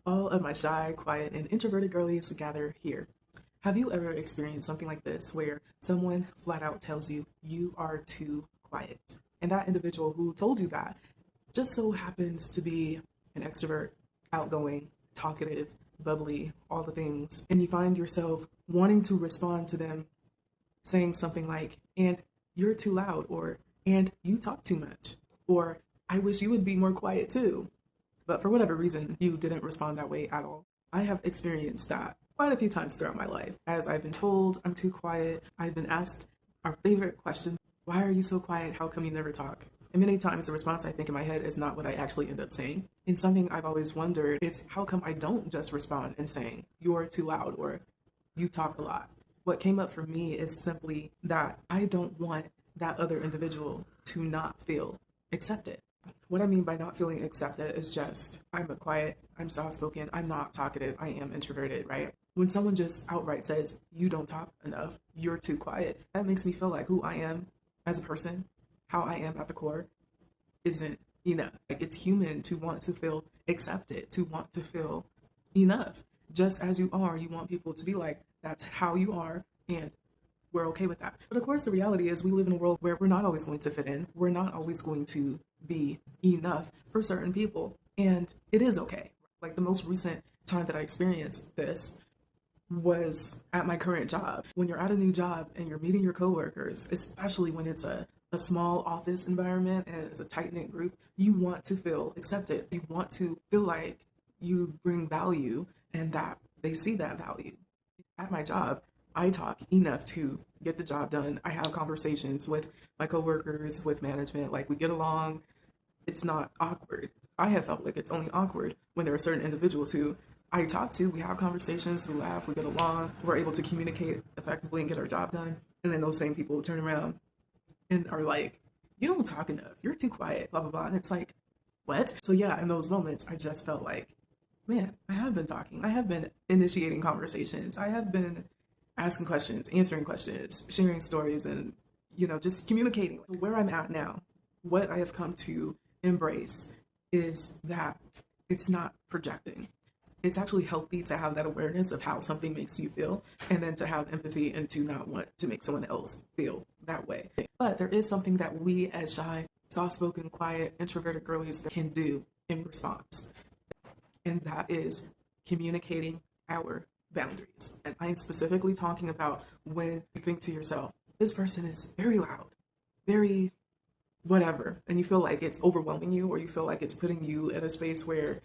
All of my shy, quiet, and introverted girlies gather here. Have you ever experienced something like this where someone flat out tells you you are too quiet? And that individual who told you that just so happens to be an extrovert, outgoing, talkative, bubbly, all the things. And you find yourself wanting to respond to them saying something like, and you're too loud, or and you talk too much, or I wish you would be more quiet too. But for whatever reason, you didn't respond that way at all. I have experienced that quite a few times throughout my life. As I've been told I'm too quiet, I've been asked our favorite questions: why are you so quiet? How come you never talk? And many times the response I think in my head is not what I actually end up saying. And something I've always wondered is how come I don't just respond and saying, you're too loud or you talk a lot? What came up for me is simply that I don't want that other individual to not feel accepted. What I mean by not feeling accepted is just, I'm a quiet, I'm soft spoken, I'm not talkative, I am introverted, right? When someone just outright says, you don't talk enough, you're too quiet, that makes me feel like who I am as a person, how I am at the core, isn't enough. Like, it's human to want to feel accepted, to want to feel enough. Just as you are, you want people to be like, that's how you are, and we're okay with that. But of course, the reality is we live in a world where we're not always going to fit in. We're not always going to be enough for certain people. And it is okay. Like, the most recent time that I experienced this was at my current job. When you're at a new job and you're meeting your coworkers, especially when it's a small office environment and it's a tight-knit group, you want to feel accepted. You want to feel like you bring value and that they see that value. At my job, I talk enough to get the job done. I have conversations with my coworkers, with management, like we get along. It's not awkward. I have felt like it's only awkward when there are certain individuals who I talk to, we have conversations, we laugh, we get along, we're able to communicate effectively and get our job done. And then those same people turn around and are like, you don't talk enough, you're too quiet, blah, blah, blah. And it's like, what? So yeah, in those moments, I just felt like, man, I have been talking. I have been initiating conversations. I have been asking questions, answering questions, sharing stories, and, just communicating. So where I'm at now, what I have come to embrace is that it's not projecting. It's actually healthy to have that awareness of how something makes you feel, and then to have empathy and to not want to make someone else feel that way. But there is something that we as shy, soft-spoken, quiet, introverted girlies can do in response, and that is communicating our boundaries. And I'm specifically talking about when you think to yourself, this person is very loud, very whatever, and you feel like it's overwhelming you, or you feel like it's putting you in a space where